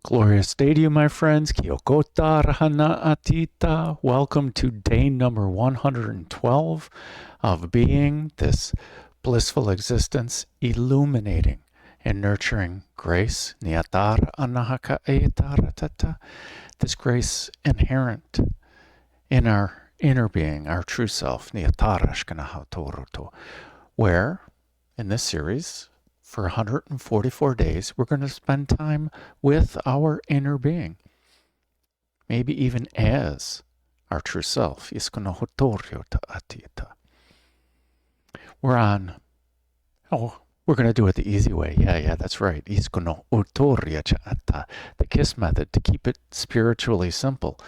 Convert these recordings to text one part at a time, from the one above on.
Glorious day to you, my friends. Kyokota Rahana Atita. Welcome to day number 112 of being, this blissful existence, illuminating and nurturing grace. Niyatara Anahaka Etara Tata. This grace inherent in our inner being, our true self. Niyatara Shkanaha Toroto. Where, in this series, for 144 days, we're going to spend time with our inner being, maybe even as our true self. We're going to do it the easy way. Yeah, that's right. The KISS method, to keep it spiritually simple.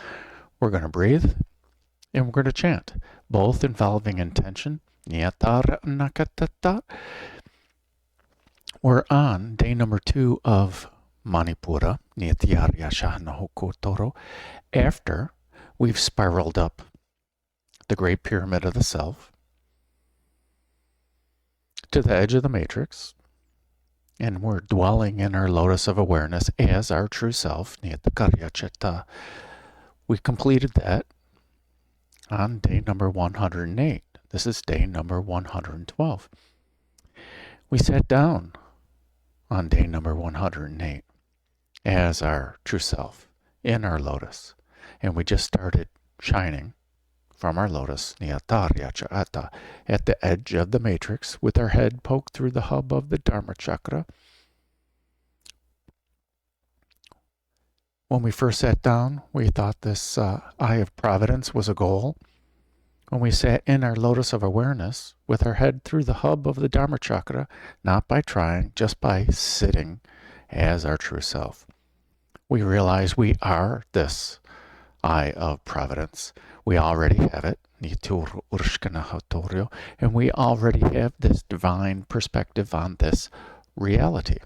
We're going to breathe and we're going to chant, both involving intention. We're on day number 2 of Manipura, after we've spiraled up the Great Pyramid of the Self to the edge of the matrix, and we're dwelling in our lotus of awareness as our true self. We completed that on day number 108. This is day number 112. We sat down on day number 108 as our true self in our lotus, and we just started shining from our lotus at the edge of the matrix, with our head poked through the hub of the Dharma Chakra. When we first sat down, we thought this Eye of Providence was a goal. When we sat in our lotus of awareness with our head through the hub of the Dharma Chakra, not by trying, just by sitting as our true self, we realize we are this Eye of Providence. We already have it, and we already have this divine perspective on this reality.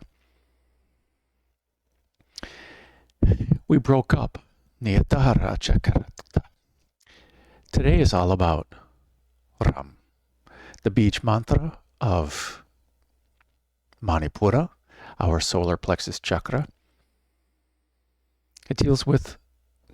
We broke up. Today is all about Ram, the beach mantra of Manipura, our solar plexus chakra. It deals with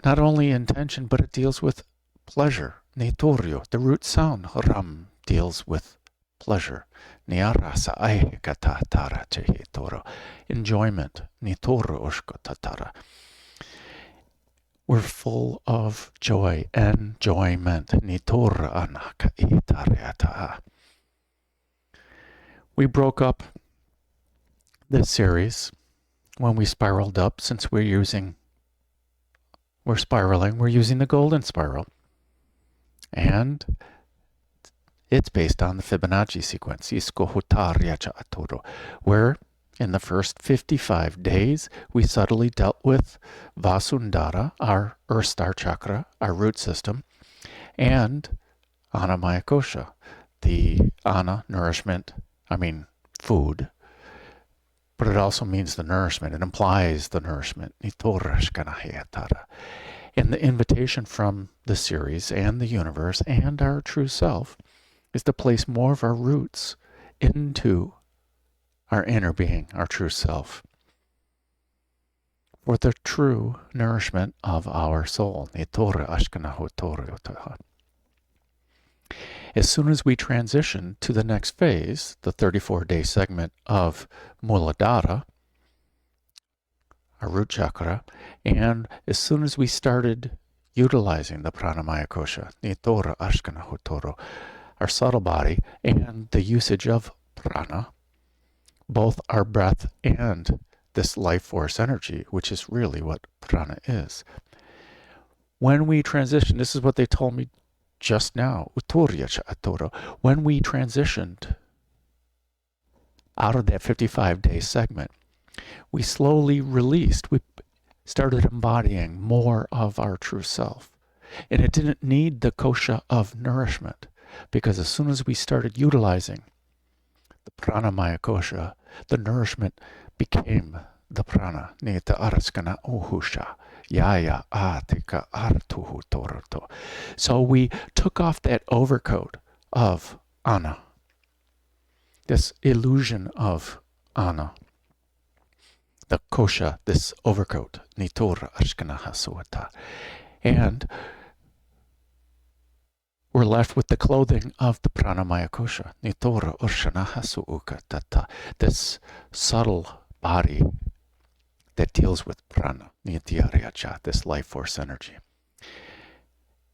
not only intention, but it deals with pleasure. Nitorio, the root sound, Ram, deals with pleasure. Niarasa aikata tara chehitoro, enjoyment. Nitoro ushkotatara. We're full of joy, enjoyment. We broke up this series when we spiraled up. Since we're spiraling, we're using the golden spiral. And it's based on the Fibonacci sequence, where in the first 55 days, we subtly dealt with Vasundhara, our Earth Star chakra, our root system, and Annamaya Kosha, the Anna, food, but it also means the nourishment. It implies the nourishment. And the invitation from the series and the universe and our true self is to place more of our roots into our inner being, our true self, for the true nourishment of our soul. As soon as we transition to the next phase, the 34-day segment of Muladhara, our root chakra, and as soon as we started utilizing the Pranamaya Kosha, our subtle body, and the usage of prana, both our breath and this life force energy, which is really what prana is. When we transition, this is what they told me just now, when we transitioned out of that 55-day segment, we slowly released, we started embodying more of our true self. And it didn't need the kosha of nourishment, because as soon as we started utilizing the pranamaya kosha, the nourishment became the prana. Nita araskana uhusha. Yaya atika artuhu toroto. So we took off that overcoat of Anna, this illusion of Anna, the kosha, this overcoat, nitora arshkanaha suata. And we're left with the clothing of the pranamaya kosha, nitora urshanaha suukatata, this subtle body that deals with prana, nityaryacha, this life force energy.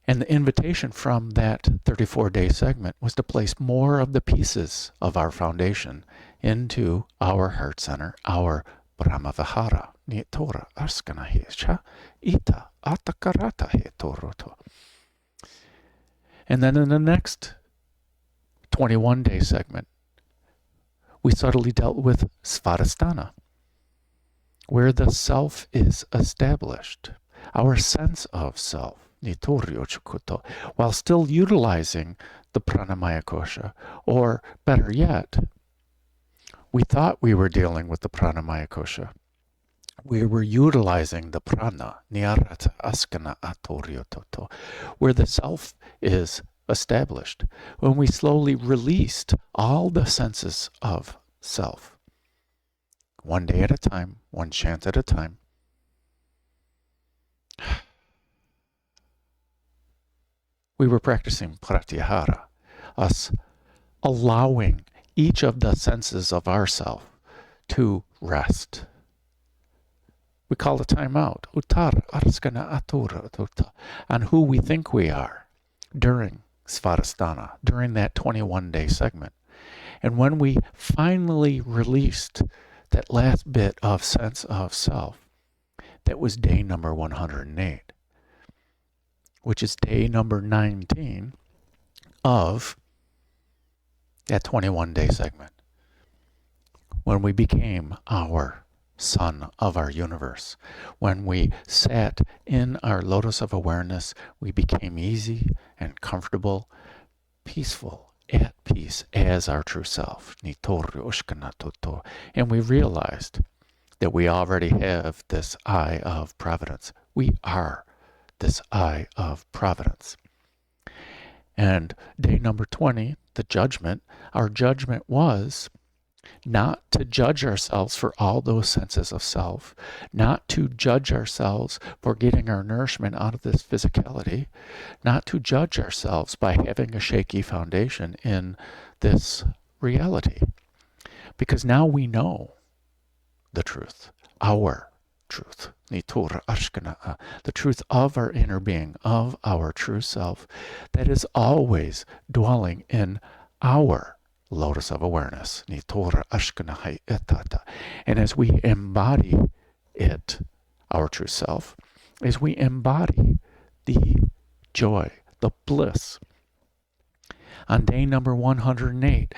And the invitation from that 34-day segment was to place more of the pieces of our foundation into our heart center, our Brahmavihara, Nitora Arskanahecha, Ita Atakarata He Toroto. And then in the next 21-day segment, we subtly dealt with Svadhisthana, where the self is established, our sense of self, while still utilizing the pranamaya kosha, or better yet, we thought we were dealing with the pranamaya kosha. We were utilizing the prana, niyarata askana atoryototo, where the self is established, when we slowly released all the senses of self. One day at a time, one chant at a time. We were practicing pratyahara, us allowing each of the senses of ourself to rest. We call a time out, utara arskana atura tuta, on who we think we are during Svadhisthana, during that 21-day segment. And when we finally released that last bit of sense of self, that was day number 108. Which is day number 19 of that 21-day segment, when we became our sun of our universe. When we sat in our lotus of awareness, we became easy and comfortable, peaceful, at peace as our true self. And we realized that we already have this Eye of Providence. We are this Eye of Providence. And day number 20, the judgment, our judgment was not to judge ourselves for all those senses of self, not to judge ourselves for getting our nourishment out of this physicality, not to judge ourselves by having a shaky foundation in this reality. Because now we know the truth, our truth, the truth of our inner being, of our true self, that is always dwelling in our lotus of awareness. And as we embody it, our true self, as we embody the joy, the bliss, on day number 108,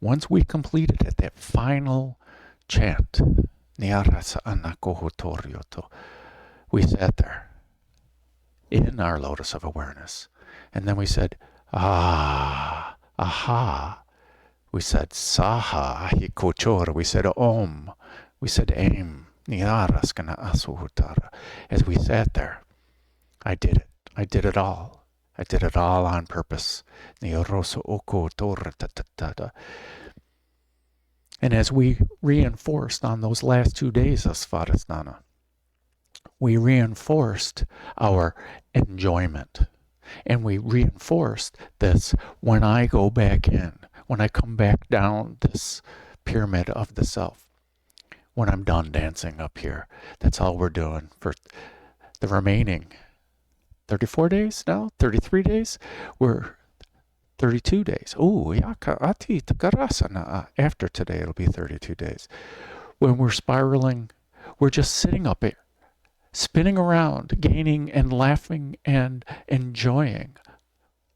once we completed it, that final chant, we sat there in our lotus of awareness. And then we said, ah, aha. We said, saha, ahikochora. We said, om. We said, aim. As we sat there, I did it. I did it all. I did it all on purpose. And as we reinforced on those last 2 days of Svadhisthana, we reinforced our enjoyment. And we reinforced this when I go back in, when I come back down this pyramid of the self, when I'm done dancing up here. That's all we're doing for the remaining 34 days now, 33 days. We're 32 days. After today, it'll be 32 days. When we're spiraling, we're just sitting up here, spinning around, gaining and laughing and enjoying,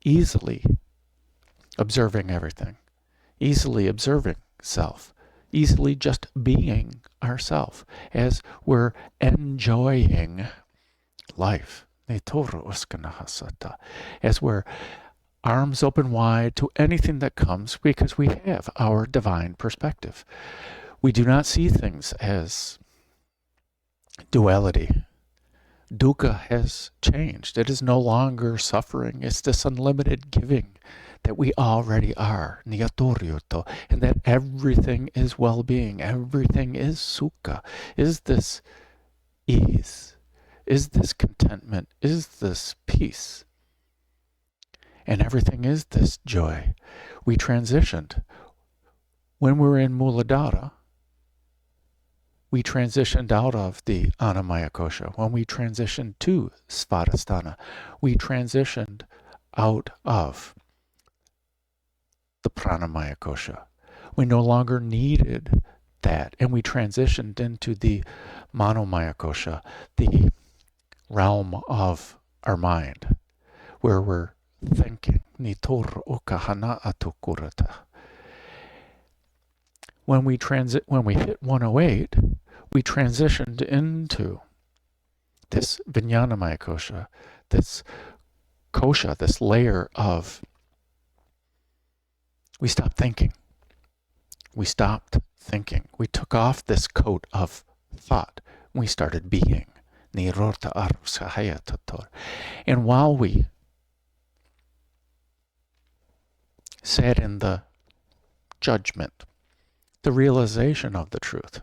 easily observing everything, easily observing self, easily just being ourself as we're enjoying life. As we're arms open wide to anything that comes, because we have our divine perspective. We do not see things as duality. Dukkha has changed. It is no longer suffering. It's this unlimited giving that we already are, niyatoryoto, and that everything is well-being, everything is sukha, is this ease, is this contentment, is this peace, and everything is this joy. We transitioned. When we were in Muladhara, we transitioned out of the Annamaya Kosha. When we transitioned to Svadhisthana, we transitioned out of the Pranamaya Kosha. We no longer needed that, and we transitioned into the Manomaya Kosha, the realm of our mind, where we're thinking. Nitor okahana atukurata. When we hit 108, we transitioned into this Vijnanamaya Kosha, this kosha, this layer of, we stopped thinking. We stopped thinking. We took off this coat of thought. We started being. Nirota arusahaya tator. And while we sat in the judgment, the realization of the truth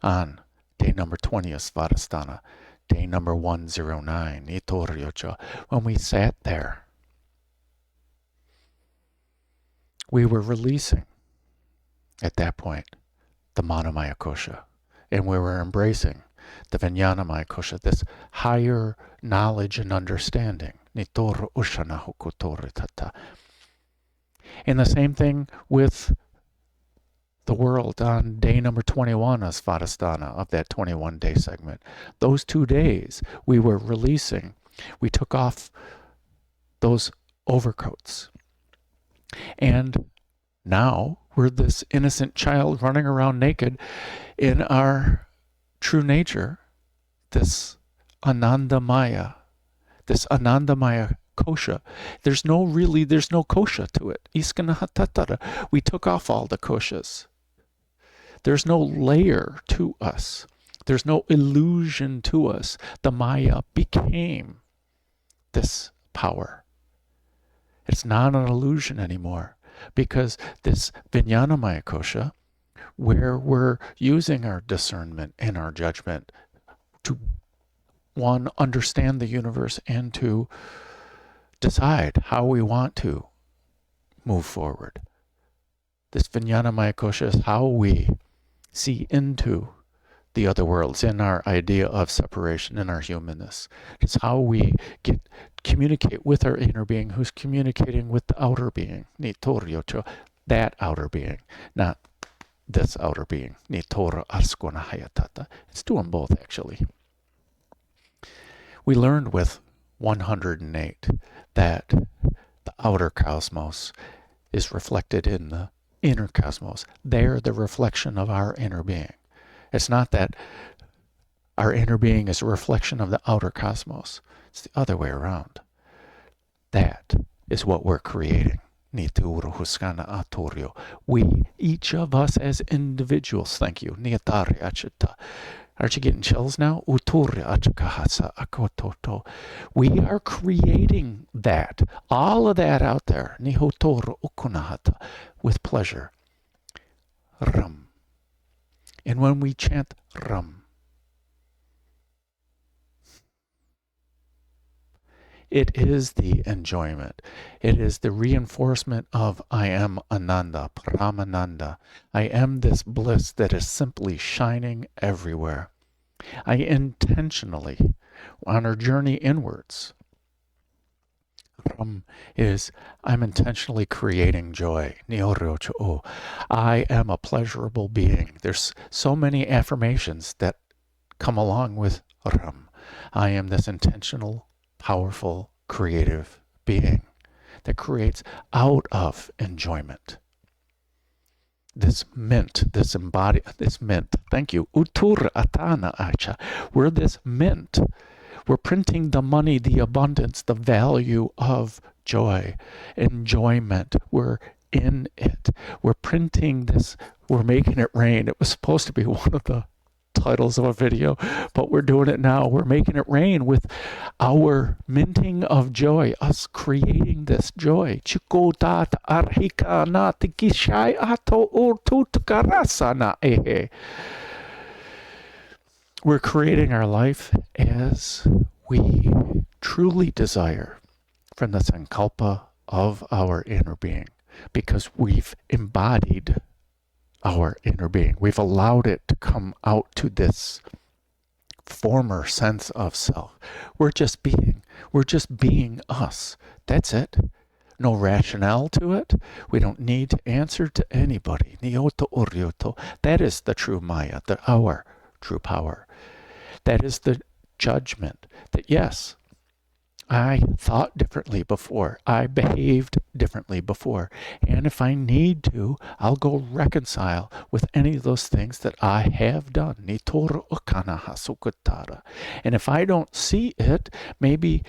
on day number 20 of Svadhisthana, day number 109, Itoryocha, when we sat there, we were releasing, at that point, the Manomaya Kosha, and we were embracing the Vijnanamaya Kosha, this higher knowledge and understanding. Nitor ushana hukutoritata. And the same thing with the world on day number 21 of Svadhisthana, of that 21-day segment. Those 2 days, we were releasing. We took off those overcoats. And now we're this innocent child running around naked in our true nature, this Anandamaya kosha. There's no kosha to it. Iskanahatatara. We took off all the koshas. There's no layer to us. There's no illusion to us. The Maya became this power. It's not an illusion anymore, because this Vijnanamaya Kosha, where we're using our discernment and our judgment to, one, understand the universe and to decide how we want to move forward. This Vijnanamaya Kosha is how we see into the other worlds, in our idea of separation, in our humanness. It's how we communicate with our inner being, who's communicating with the outer being, Nitoryocho, that outer being, not this outer being, Nitora Arskona Hayatata. It's doing both, actually. We learned with 108 that the outer cosmos is reflected in the inner cosmos. They're the reflection of our inner being. It's not that our inner being is a reflection of the outer cosmos. It's the other way around. That is what we're creating. We, each of us as individuals, thank you. Aren't you getting chills now? We are creating that, all of that out there, with pleasure. Ram. And when we chant Ram, it is the enjoyment. It is the reinforcement of I am Ananda, Paramananda. I am this bliss that is simply shining everywhere. I intentionally, on our journey inwards, I'm intentionally creating joy. I am a pleasurable being. There's so many affirmations that come along with Ram. I am this intentional, powerful, creative being that creates out of enjoyment. This mint, thank you. Utur atana acha. We're this mint. We're printing the money, the abundance, the value of joy, enjoyment. We're in it. We're printing this. We're making it rain. It was supposed to be one of the titles of a video, but we're doing it now. We're making it rain with our minting of joy, us creating this joy. We're creating our life as we truly desire from the sankalpa of our inner being, because we've embodied our inner being. We've allowed it to come out to this former sense of self. We're just being. We're just being us. That's it. No rationale to it. We don't need to answer to anybody. Nyoto oryoto. That is the true Maya, our true power. That is the judgment that, yes, I thought differently before. I behaved differently before. And if I need to, I'll go reconcile with any of those things that I have done. And if I don't see it, maybe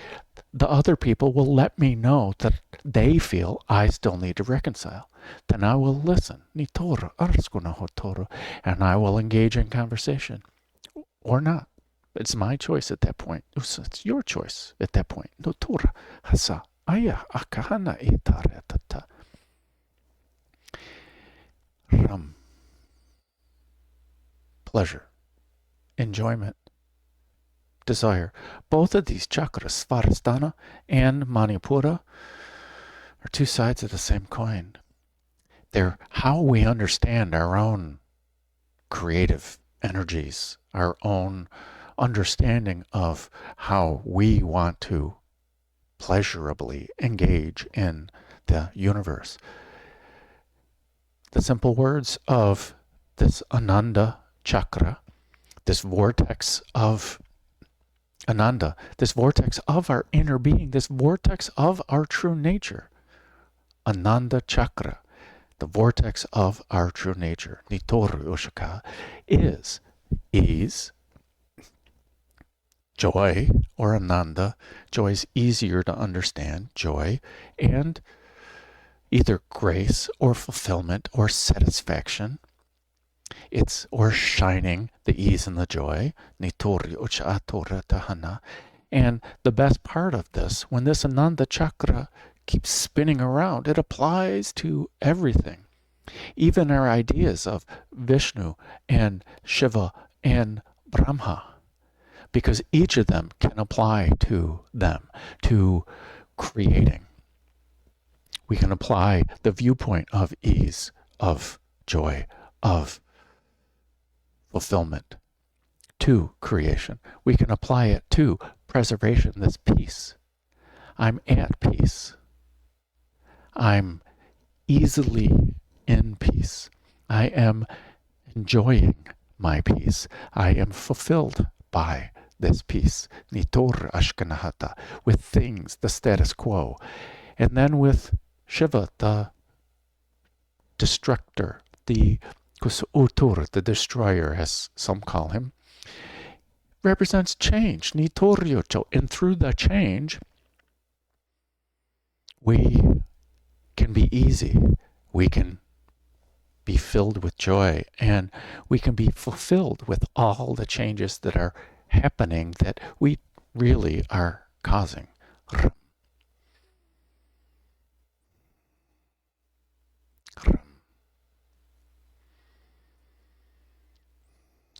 the other people will let me know that they feel I still need to reconcile. Then I will listen. And I will engage in conversation. Or not. It's my choice at that point. It's your choice at that point. Notura hasa aya akahana itaretata. Ram. Pleasure, enjoyment, desire. Both of these chakras, Svadhisthana and Manipura, are two sides of the same coin. They're how we understand our own creative energies, our own understanding of how we want to pleasurably engage in the universe. The simple words of this Ananda chakra, this vortex of Ananda, this vortex of our inner being, this vortex of our true nature. Ananda chakra, the vortex of our true nature, Nitoru Ushaka, is ease, joy, or Ananda. Joy is easier to understand, joy, and either grace or fulfillment or satisfaction. It's or shining, the ease and the joy. Nitori ucha atora tahana. And the best part of this, when this Ananda chakra keeps spinning around, it applies to everything. Even our ideas of Vishnu and Shiva and Brahma, because each of them can apply to them, to creating. We can apply the viewpoint of ease, of joy, of fulfillment to creation. We can apply it to preservation, this peace. I'm at peace. I'm easily in peace. I am enjoying my peace. I am fulfilled by this peace. Nitor ashkanahata, with things, the status quo. And then with Shiva, the destructor, the kusutur, the destroyer, as some call him, represents change. Nitoryocho. And through the change, we can be easy. We can be filled with joy, and we can be fulfilled with all the changes that are happening that we really are causing.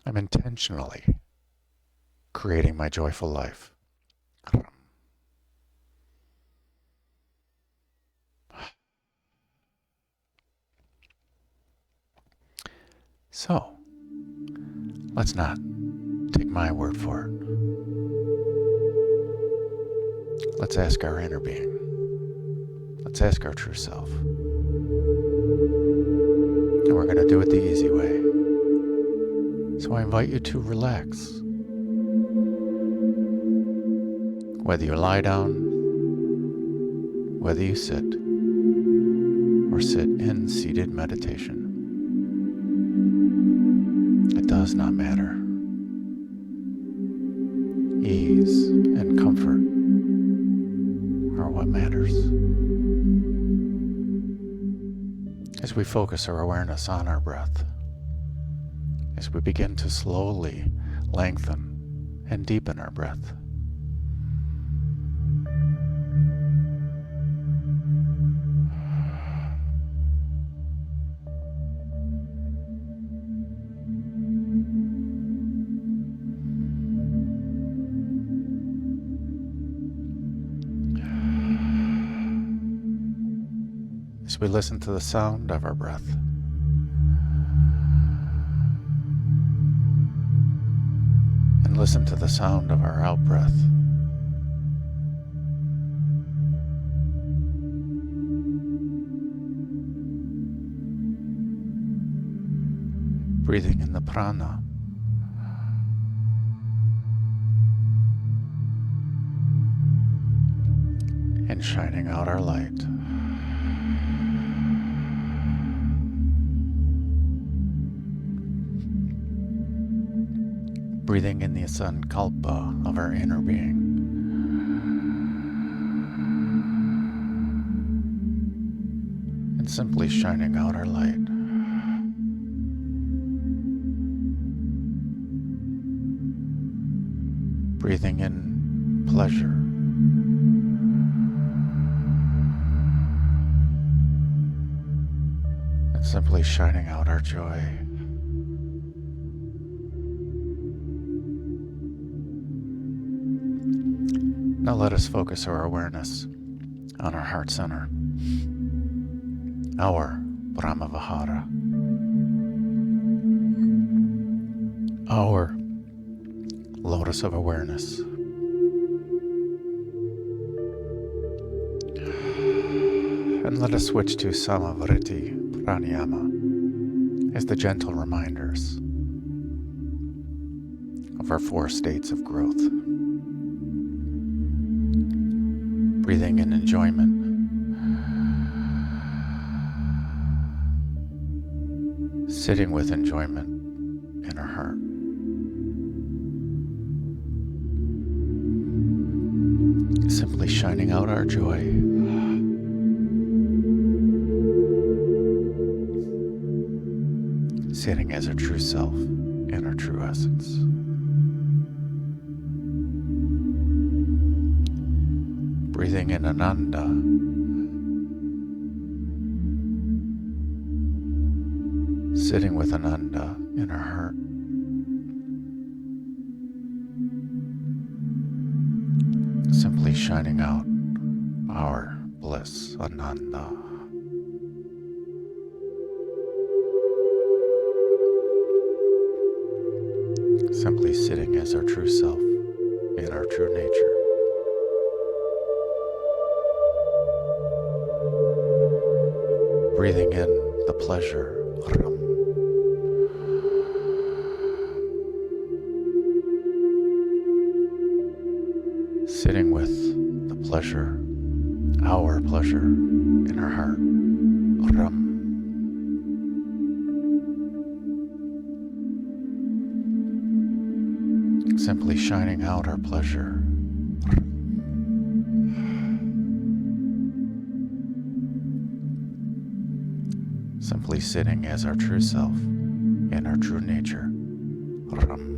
I'm intentionally creating my joyful life. So, let's not take my word for it. Let's ask our inner being. Let's ask our true self. And we're going to do it the easy way. So I invite you to relax. Whether you lie down, whether you sit, or sit in seated meditation. It does not matter. Ease and comfort are what matters. As we focus our awareness on our breath, as we begin to slowly lengthen and deepen our breath. As we listen to the sound of our breath, and listen to the sound of our out-breath. Breathing in the prana, and shining out our light. Breathing in the sankalpa of our inner being. And simply shining out our light. Breathing in pleasure. And simply shining out our joy. Now let us focus our awareness on our heart center, our Brahmavihara, our lotus of awareness. And let us switch to Samavriti Pranayama as the gentle reminders of our 4 states of growth. Breathing in enjoyment. Sitting with enjoyment in our heart. Simply shining out our joy. Sitting as our true self in our true essence. Breathing in Ananda. Sitting with Ananda in our heart. Simply shining out our bliss, Ananda. Simply sitting as our true self in our true nature. Breathing in the pleasure, Ram. Sitting with the pleasure, our pleasure in our heart, Ram. Simply shining out our pleasure, simply sitting as our true self in our true nature. Ram.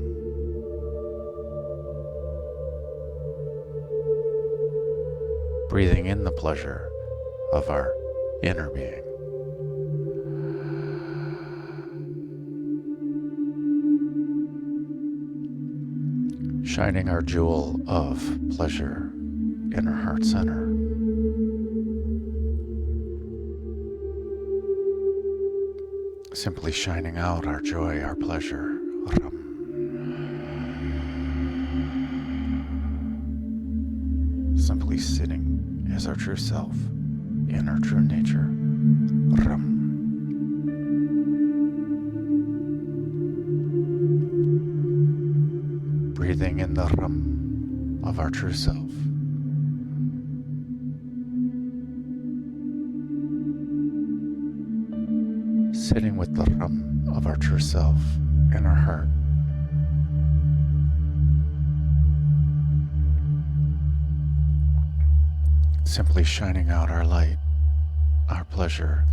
Breathing in the pleasure of our inner being. Shining our jewel of pleasure in our heart center. Simply shining out our joy, our pleasure. Ram. Simply sitting as our true self in our true nature. Ram. Breathing in the Ram of our true self. Sitting with the Ram of our true self in our heart. Simply shining out our light, our pleasure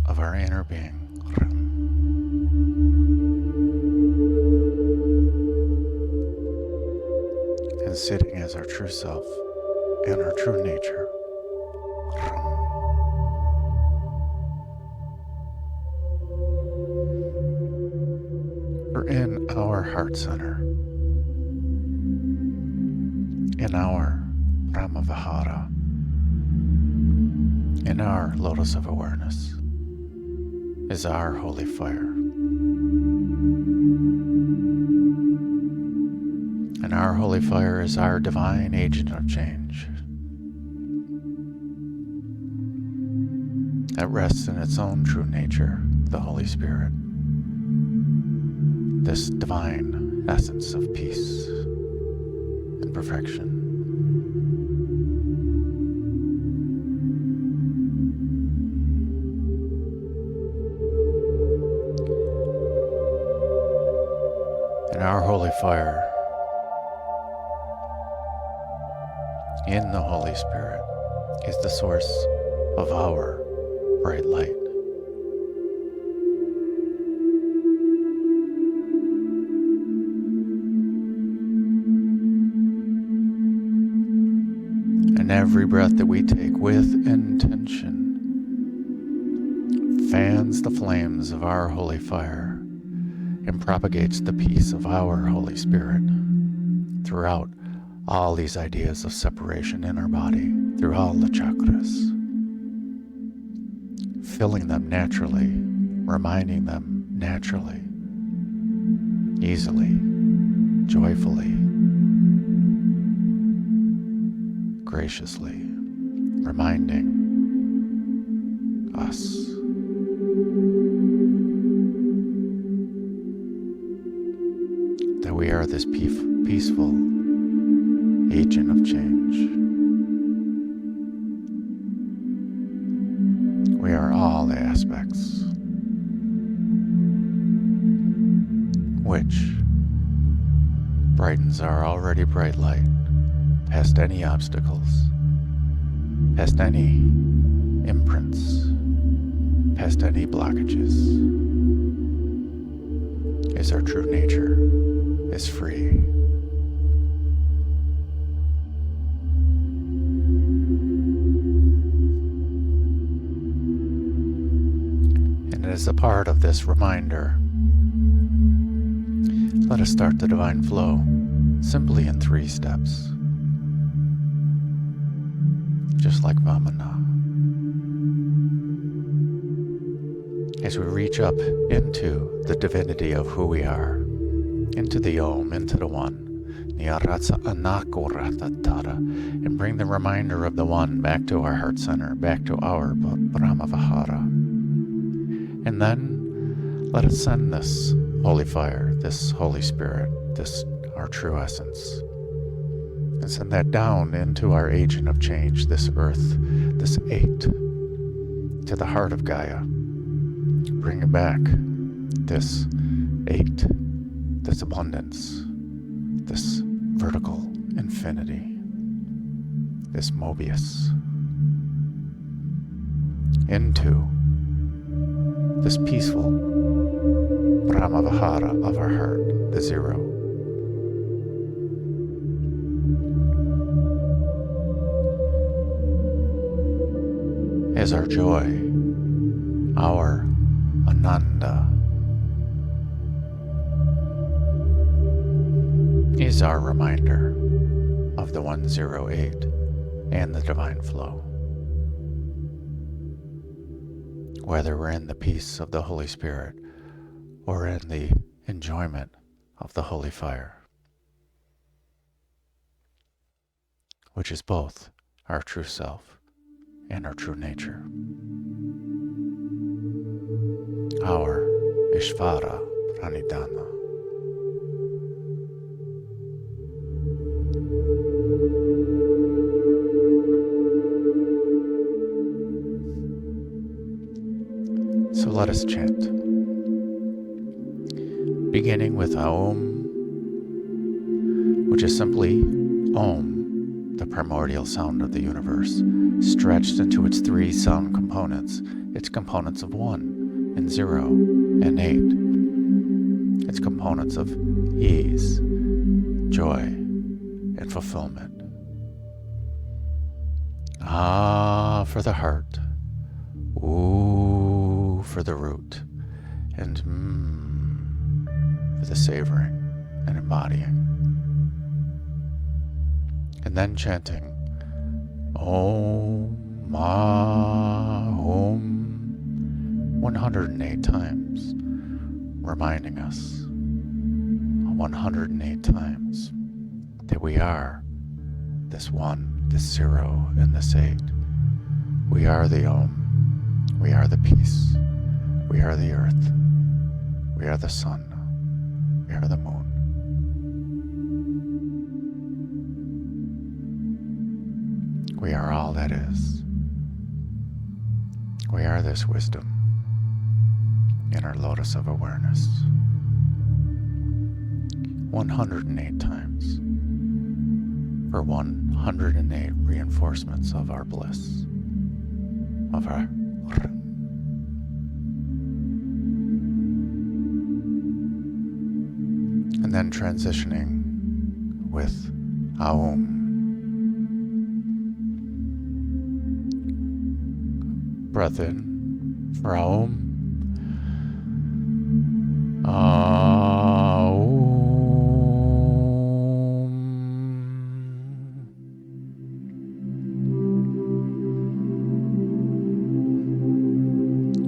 of our inner being. Ram. and sitting as our true self and our true nature. We're in our heart center, in our Brahma-vihara, in our lotus of awareness, is our holy fire. And our holy fire is our divine agent of change that rests in its own true nature, the Holy Spirit, this divine essence of peace and perfection. And our holy fire in the Holy Spirit is the source of our bright light. And every breath that we take with intention fans the flames of our holy fire and propagates the peace of our Holy Spirit throughout all these ideas of separation in our body, through all the chakras, filling them naturally, reminding them naturally, easily, joyfully, graciously, reminding us that we are this peaceful agent of change. We are all the aspects which brightens our already bright light past any obstacles, past any imprints, past any blockages, is our true nature, is free. And as a part of this reminder, let us start the divine flow simply in 3 steps, just like Vamana. As we reach up into the divinity of who we are, into the Om, into the One, and bring the reminder of the One back to our heart center, back to our Brahma-vihara. And then let us send this holy fire, this Holy Spirit, this our true essence, and send that down into our agent of change, this earth, this 8, to the heart of Gaia. Bring it back, this 8, this abundance, this vertical infinity, this Mobius, into this peaceful Brahma-vihara of our heart, the 0. As our joy, our Ananda, is our reminder of the 108 and the divine flow. Whether we're in the peace of the Holy Spirit or in the enjoyment of the holy fire, which is both our true self and our true nature. Our Ishvara Pranidhana. So let us chant, beginning with Aum, which is simply Om, the primordial sound of the universe, stretched into its 3 sound components, its components of 1 and 0 and 8, its components of ease, joy, and fulfillment. Ah for the heart, ooh for the root, and for the savoring and embodying. And then chanting Om Ma Om 108 times, reminding us 108 times that we are this one, this zero, and this eight. We are the Om. We are the peace. We are the earth. We are the sun. We are the moon. We are all that is. We are this wisdom in our lotus of awareness. 108 times for 108 reinforcements of our bliss, of our and then transitioning with Aum. Breath in for Aum.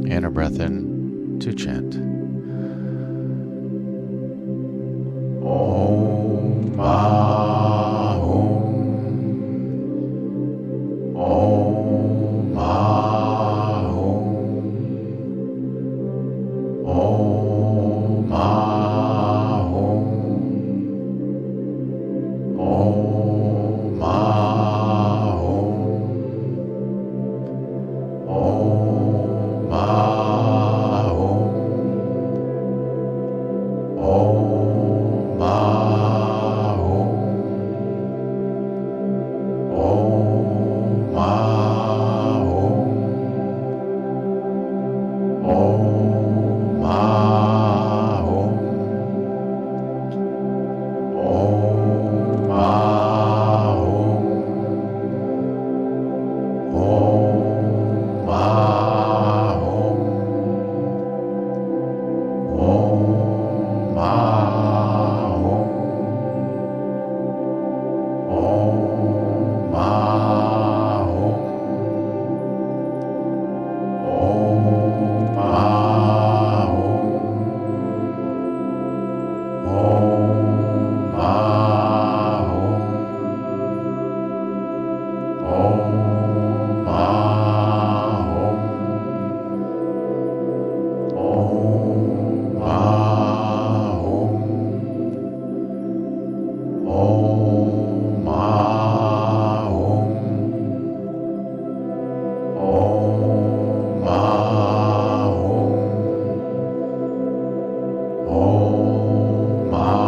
And a breath in to chant. Om Ma Om. Om Ma Om. Om Ma Om. Om Ma Om. Om Ma Om. Om Ma Om. Om Ma Om. Om Ma Om. Om Ma Om. Om Ma Om. Om Ma Om. Om Ma Om. Om Ma Om. Om Ma Om. Om Ma Om. Om Ma Om. Om Ma Om. Om Ma Om. Om Ma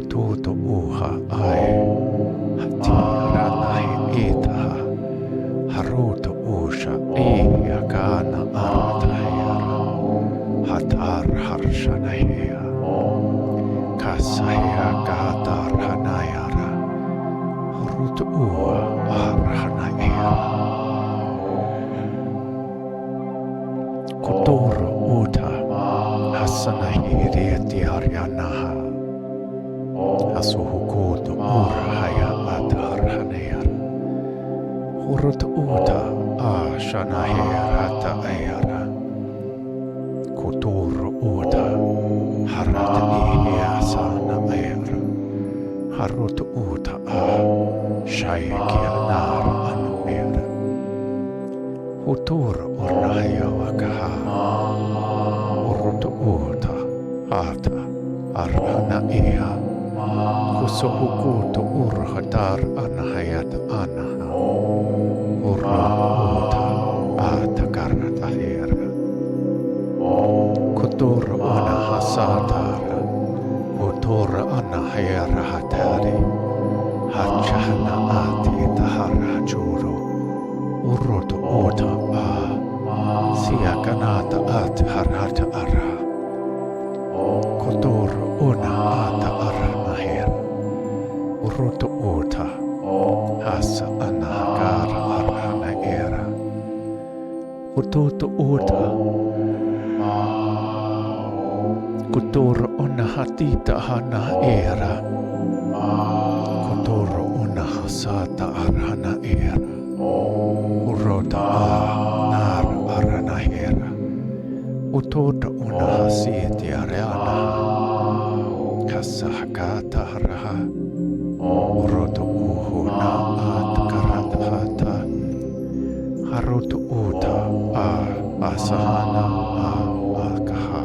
Kututu uha ai. Hatiranahi itaha. Harutu usha iyakana aratahira. Hatar harshanahia. Kasahia gadar hanayara. Harutu ua arhanahira. Kuturu uta. Hasanahi tiaryanaha. Asuhukutu urhaya atarhanayara. Hurut uta ashanahirata ayara. Kutur uta harat ihasana ayara. Harut uta shayakya nar anuera. Hutur urnaya wakaha. Urut uta ata arhana iha. Kusuhukutu urhatar anahayat anaha. Urut atakarratahira. Kutur anahasatara. Utur anahayara hatari. Hachana ati taharajuro. Urut uta siakanata at harata ara. Kutur ata aranahir. Urut uta hasa anahakar arhana era. Kututu uta kutur unahatita hana era. Kutur unahasata arhana era. Urota nar arhana era. Ututa unahasiti areana. Kasahakata haraha. Urotu uhuna at karatahata. Harutu uta asahana akaha.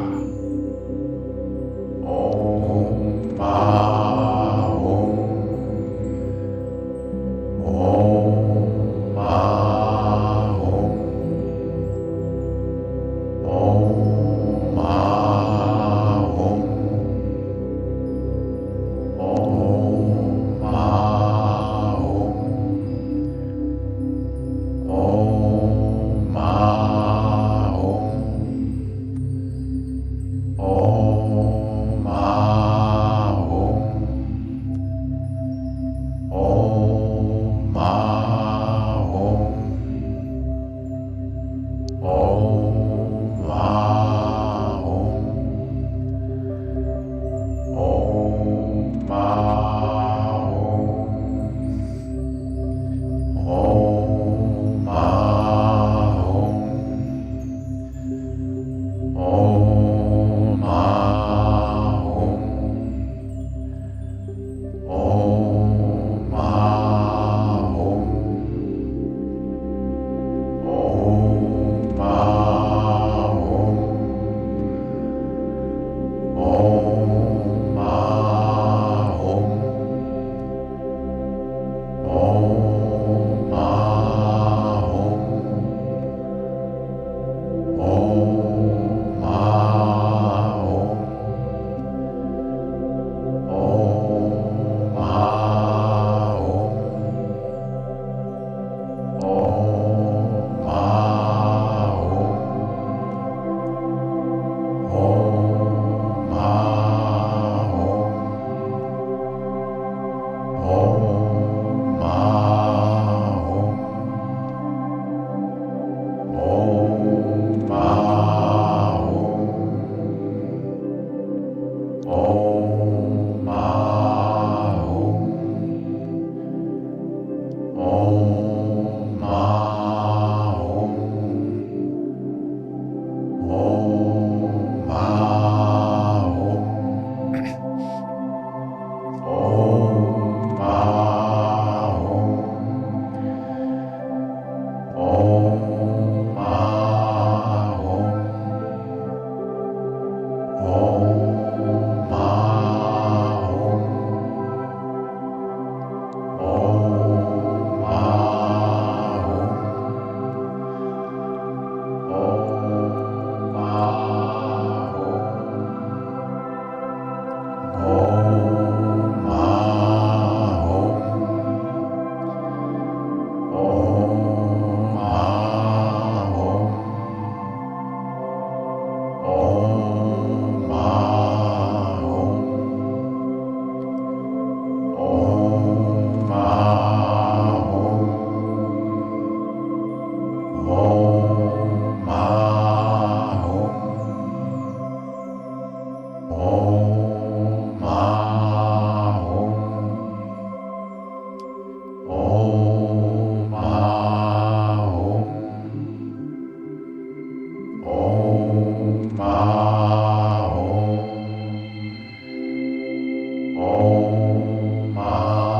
Om Om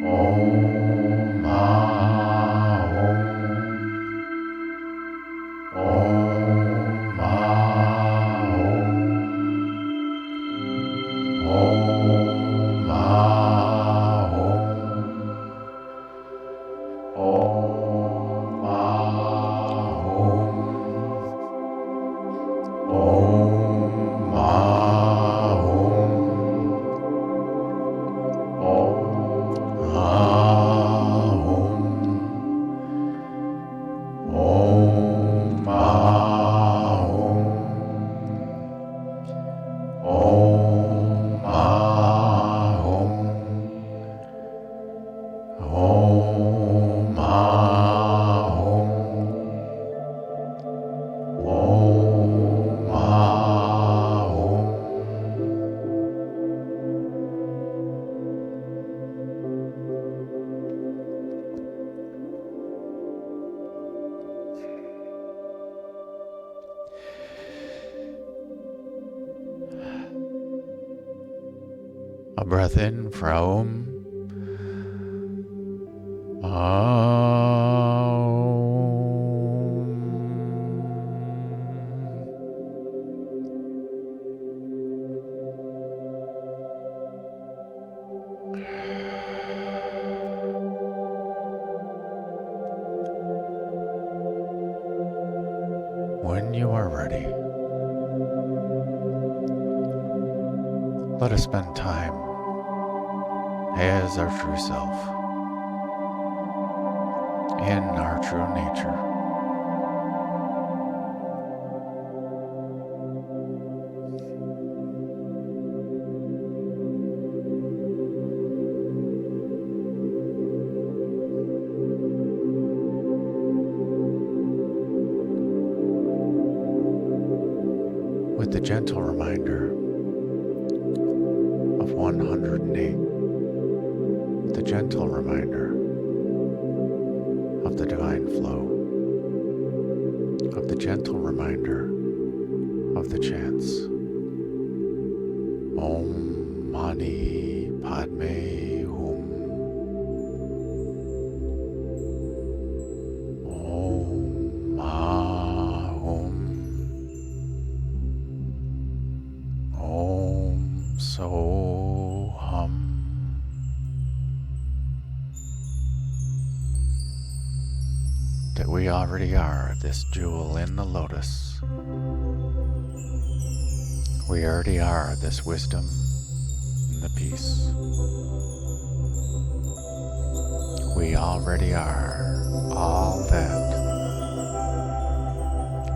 Om A breath in for Om. When you are ready, let us spend time as our true self, in our true nature. With the gentle reminder of 108, the gentle reminder of the divine flow, of the gentle reminder of the chants. Om Mani Padme Hum. Om Ma Hum. Om So Hum. That we already are this jewel in the lotus. We already are this wisdom and the peace. We already are all that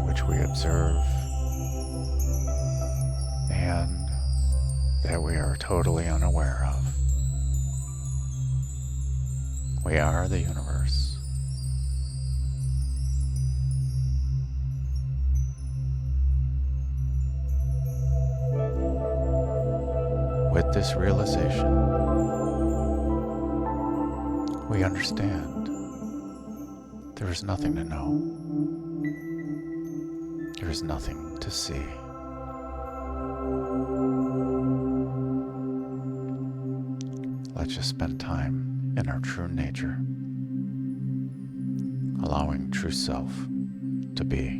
which we observe and that we are totally unaware of. We are the universe. With this realization, we understand there is nothing to know. There is nothing to see. Let's just spend time in our true nature, allowing true self to be.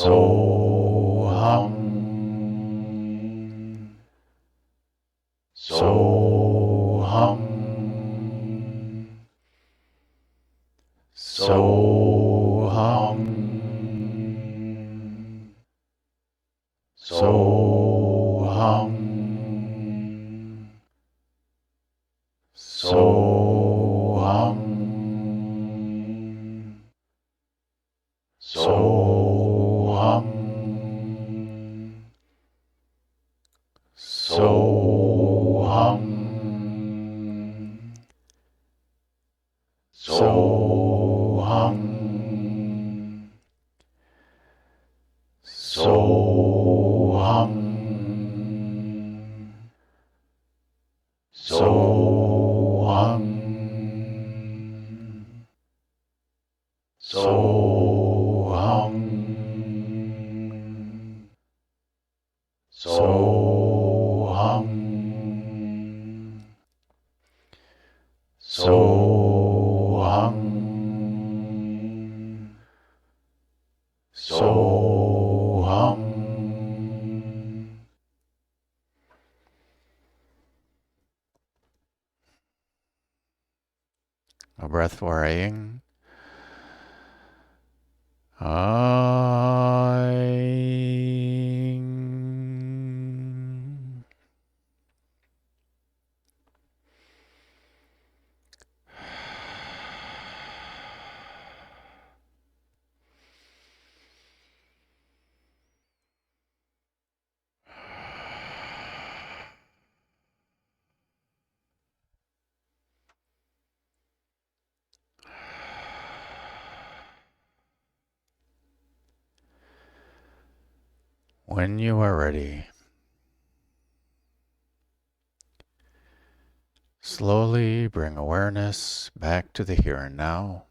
Soham. Soham. Soham. Soham. Soham. Soham. Soham. Soham. Soham. Soham. Soham. Soham. Soham. Soham. A breath for aying. When you are ready, slowly bring awareness back to the here and now.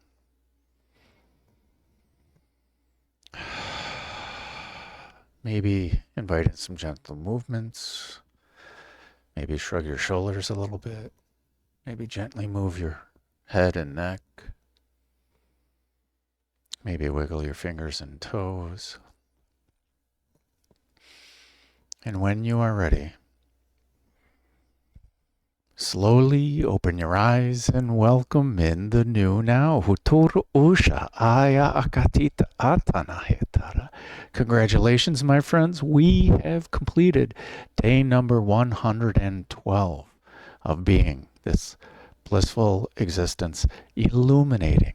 Maybe invite in some gentle movements. Maybe shrug your shoulders a little bit. Maybe gently move your head and neck. Maybe wiggle your fingers and toes. And when you are ready, slowly open your eyes and welcome in the new now. Huturu usha aya akatita atana hetara. Congratulations, my friends. We have completed day number 112 of being this blissful existence, illuminating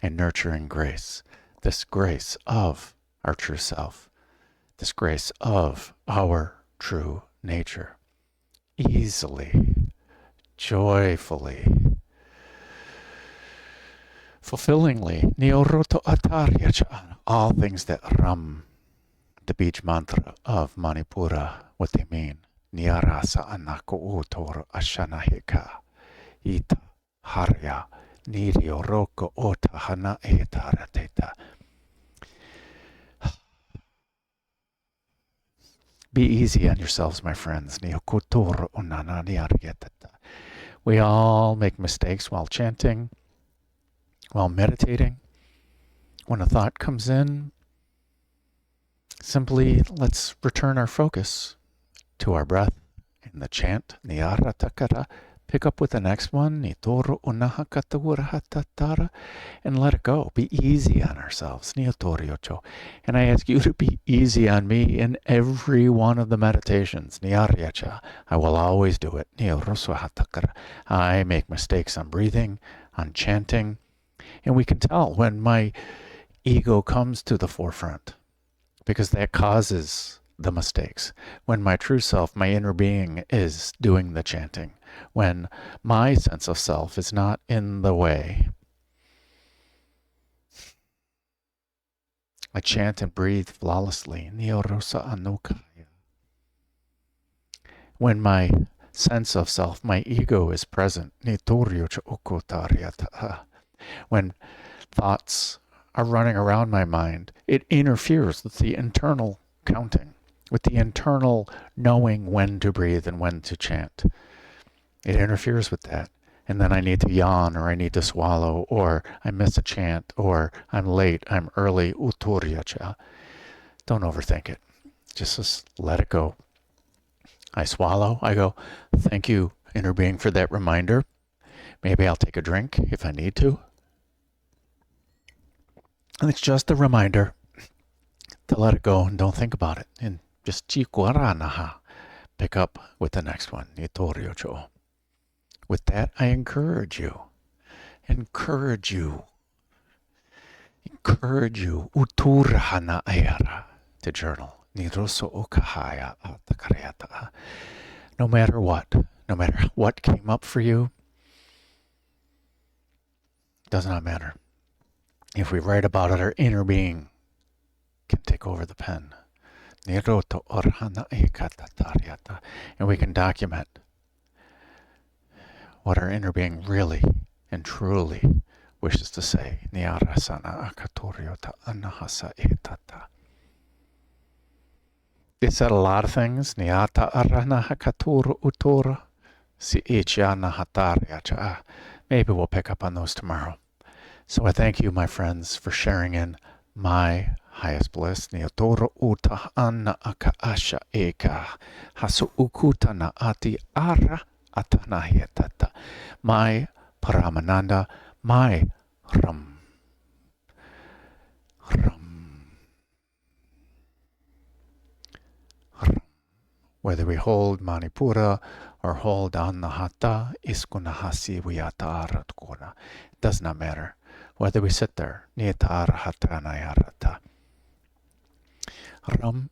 and nurturing grace. This grace of our true self. This grace of our true nature. Easily, joyfully, fulfillingly, Nioroto Atarya, all things that ram, the beach mantra of Manipura, what they mean. Niarasa anako utor ashanahika, ita harya, nirio roko ota hana etarateta. Be easy on yourselves, my friends. We all make mistakes while chanting, while meditating. When a thought comes in, simply let's return our focus to our breath in the chant. Pick up with the next one, and let it go. Be easy on ourselves. And I ask you to be easy on me in every one of the meditations. I will always do it. I make mistakes on breathing, on chanting, and we can tell when my ego comes to the forefront, because that causes the mistakes. When my true self, my inner being, is doing the chanting, when my sense of self is not in the way, I chant and breathe flawlessly. When my sense of self, my ego, is present, when thoughts are running around my mind, it interferes with the internal counting, with the internal knowing when to breathe and when to chant. It interferes with that. And then I need to yawn, or I need to swallow, or I miss a chant, or I'm late, I'm early, uturyacha. Don't overthink it. Just let it go. I swallow. I go, thank you, inner being, for that reminder. Maybe I'll take a drink if I need to. And it's just a reminder to let it go and don't think about it. And just pick up with the next one. With that, I encourage you, uturhana ayara, to journal. No matter what came up for you, does not matter. If we write about it, our inner being can take over the pen. And we can document what our inner being really and truly wishes to say. It said a lot of things. Maybe we'll pick up on those tomorrow. So I thank you, my friends, for sharing in my highest bliss. Niotoro uta anna aka asha eka hasu ukuta na ati ara atanahietata. My Paramananda, my Ram. Whether we hold Manipura or hold Anahata, Iskunahasi Viata Aratkuna. It does not matter. Whether we sit there, Niyatarahataranayarata. Ram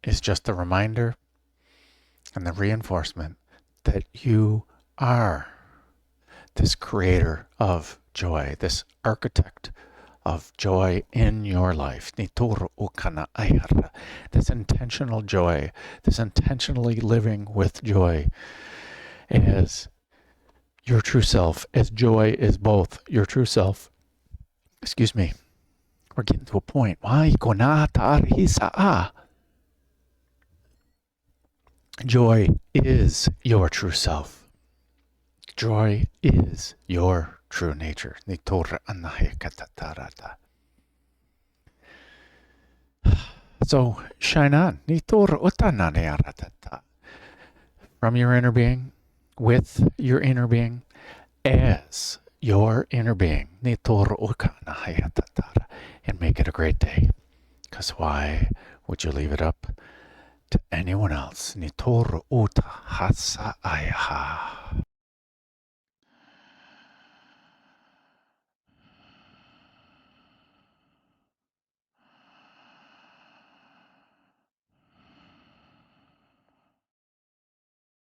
is just a reminder and the reinforcement that you are this creator of joy, this architect of joy in your life. This intentional joy, this intentionally living with joy as your true self, as joy is both your true self. Excuse me. We're getting to a point. Joy is your true self. Joy is your true nature. So shine on. From your inner being, with your inner being, as your inner being. And make it a great day. Because why would you leave it up to anyone else?